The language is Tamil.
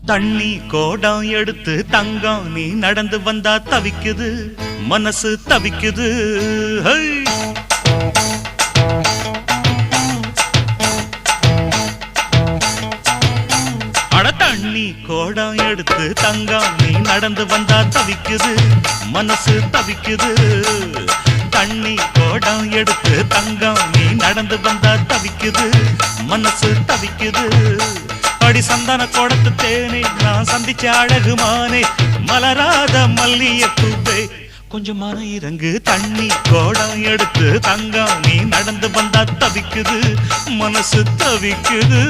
தண்ணி கோடம் எடுத்து தங்கம் நீ நடந்து வந்தா தவிக்குது மனசு தவிக்குது. அட தண்ணி கோடம் எடுத்து தங்கம் நீ நடந்து வந்தா தவிக்குது மனசு தவிக்குது. தண்ணி கோடம் எடுத்து தங்கம் நீ நடந்து வந்தா தவிக்குது மனசு தவிக்குது. அடி சந்தன கோடத்து தேனே நான் சந்திச்ச அழகுமானே மலராத மல்லிய பூவே கொஞ்சம் மன இறங்கு. தண்ணி கோடம் எடுத்து தங்கம் நீ நடந்து வந்தா தவிக்குது மனசு தவிக்குது.